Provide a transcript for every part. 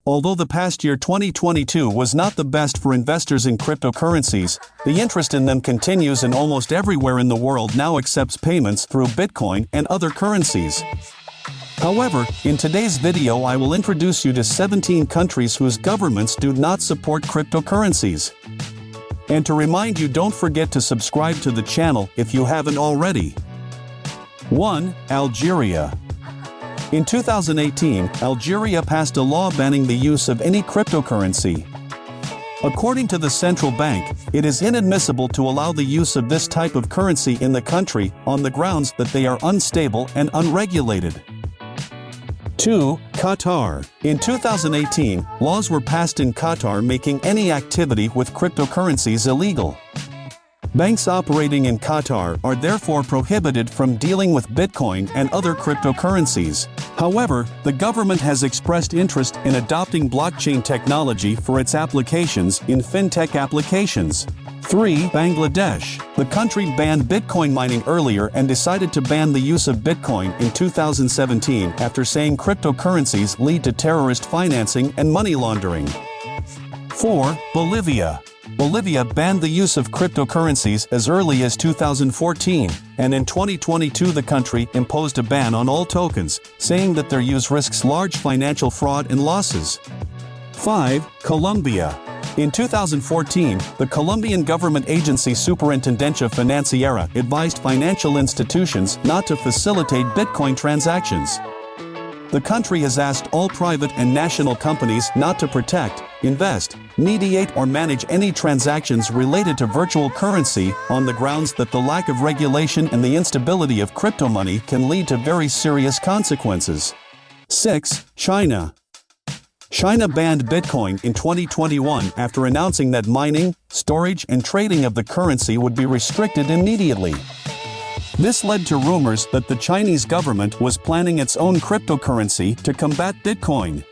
Although the past year 2022 was not the best for investors in cryptocurrencies, the interest in them continues and almost everywhere in the world now accepts payments through Bitcoin and other currencies. However, in today's video I will introduce you to 17 countries whose governments do not support cryptocurrencies. And to remind you, don't forget to subscribe to the channel if you haven't already. 1. Algeria. In 2018, Algeria passed a law banning the use of any cryptocurrency. According to the central bank, it is inadmissible to allow the use of this type of currency in the country on the grounds that they are unstable and unregulated. 2. Qatar. In 2018, laws were passed in Qatar making any activity with cryptocurrencies illegal. Banks operating in Qatar are therefore prohibited from dealing with Bitcoin and other cryptocurrencies. However, the government has expressed interest in adopting blockchain technology for its applications in fintech applications. 3. Bangladesh. The country banned Bitcoin mining earlier and decided to ban the use of Bitcoin in 2017 after saying cryptocurrencies lead to terrorist financing and money laundering. 4. Bolivia. Bolivia banned the use of cryptocurrencies as early as 2014, and in 2022 the country imposed a ban on all tokens, saying that their use risks large financial fraud and losses. 5. Colombia. In 2014, the Colombian government agency Superintendencia Financiera advised financial institutions not to facilitate Bitcoin transactions. The country has asked all private and national companies not to protect, invest, mediate or manage any transactions related to virtual currency on the grounds that the lack of regulation and the instability of crypto money can lead to very serious consequences. 6. China. China banned Bitcoin in 2021 after announcing that mining, storage and trading of the currency would be restricted immediately. This led to rumors that the Chinese government was planning its own cryptocurrency to combat Bitcoin.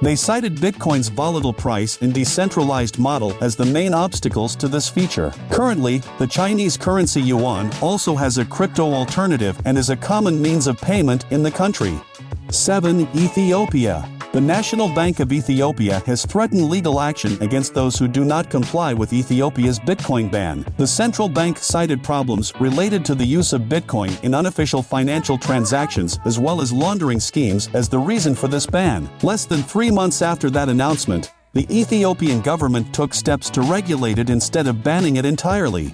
They cited Bitcoin's volatile price and decentralized model as the main obstacles to this feature. Currently, the Chinese currency yuan also has a crypto alternative and is a common means of payment in the country. 7. Ethiopia. The National Bank of Ethiopia has threatened legal action against those who do not comply with Ethiopia's Bitcoin ban. The central bank cited problems related to the use of Bitcoin in unofficial financial transactions as well as laundering schemes as the reason for this ban. Less than 3 months after that announcement, the Ethiopian government took steps to regulate it instead of banning it entirely.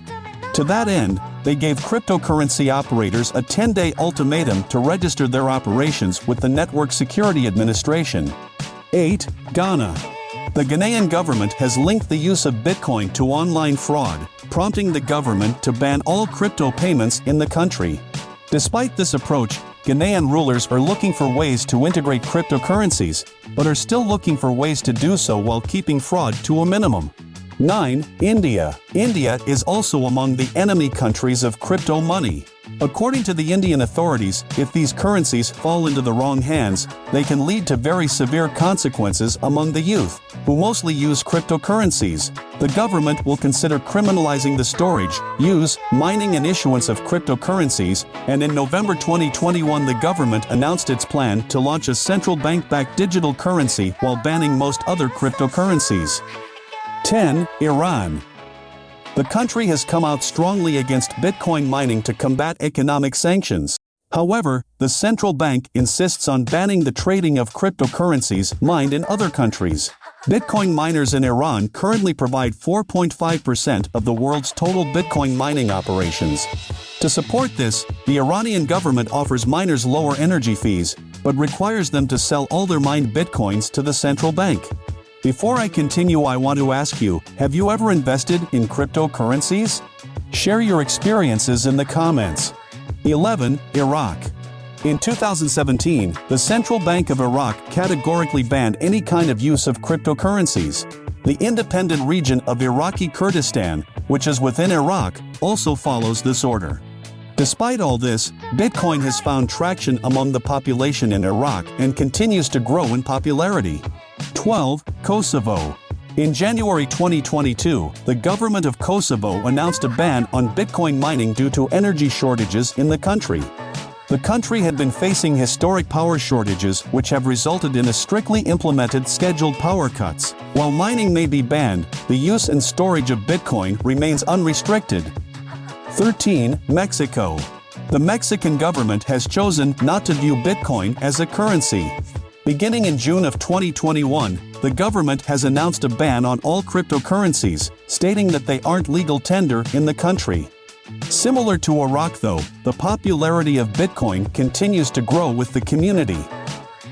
To that end, they gave cryptocurrency operators a 10-day ultimatum to register their operations with the Network Security Administration. 8. Ghana. The Ghanaian government has linked the use of Bitcoin to online fraud, prompting the government to ban all crypto payments in the country. Despite this approach, Ghanaian rulers are looking for ways to integrate cryptocurrencies, but are still looking for ways to do so while keeping fraud to a minimum. 9. India. India is also among the enemy countries of crypto money. According to the Indian authorities, if these currencies fall into the wrong hands, they can lead to very severe consequences among the youth, who mostly use cryptocurrencies. The government will consider criminalizing the storage, use, mining and issuance of cryptocurrencies, and in November 2021 the government announced its plan to launch a central bank-backed digital currency while banning most other cryptocurrencies. 10. Iran. The country has come out strongly against Bitcoin mining to combat economic sanctions. However, the central bank insists on banning the trading of cryptocurrencies mined in other countries. Bitcoin miners in Iran currently provide 4.5% of the world's total Bitcoin mining operations. To support this, the Iranian government offers miners lower energy fees, but requires them to sell all their mined Bitcoins to the central bank. Before I continue, I want to ask you, have you ever invested in cryptocurrencies? Share your experiences in the comments. 11. Iraq. In 2017, the Central Bank of Iraq categorically banned any kind of use of cryptocurrencies. The independent region of Iraqi Kurdistan, which is within Iraq, also follows this order. Despite all this, Bitcoin has found traction among the population in Iraq and continues to grow in popularity. 12. Kosovo. In January 2022, the government of Kosovo announced a ban on Bitcoin mining due to energy shortages in the country. The country had been facing historic power shortages which have resulted in a strictly implemented scheduled power cuts. While mining may be banned, the use and storage of Bitcoin remains unrestricted. 13. Mexico. The Mexican government has chosen not to view Bitcoin as a currency. Beginning in June of 2021, the government has announced a ban on all cryptocurrencies, stating that they aren't legal tender in the country. Similar to Iraq though, the popularity of Bitcoin continues to grow with the community.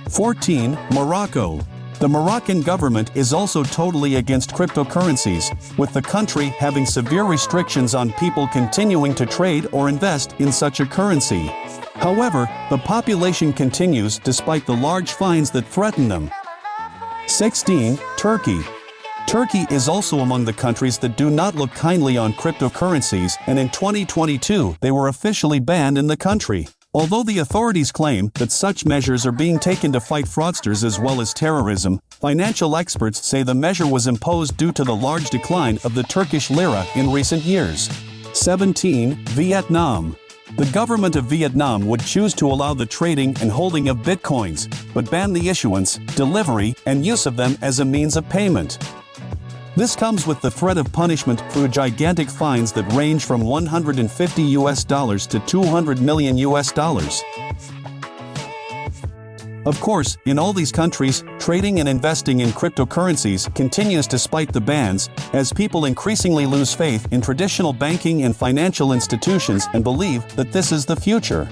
14. Morocco. The Moroccan government is also totally against cryptocurrencies, with the country having severe restrictions on people continuing to trade or invest in such a currency. However, the population continues despite the large fines that threaten them. 16. Turkey. Turkey is also among the countries that do not look kindly on cryptocurrencies, and in 2022 they were officially banned in the country. Although the authorities claim that such measures are being taken to fight fraudsters as well as terrorism, financial experts say the measure was imposed due to the large decline of the Turkish lira in recent years. 17. Vietnam. The government of Vietnam would choose to allow the trading and holding of bitcoins, but ban the issuance, delivery, and use of them as a means of payment. This comes with the threat of punishment through gigantic fines that range from $150 to $200 million. Of course, in all these countries, trading and investing in cryptocurrencies continues despite the bans, as people increasingly lose faith in traditional banking and financial institutions and believe that this is the future.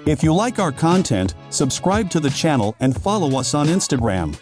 If you like our content, subscribe to the channel and follow us on Instagram.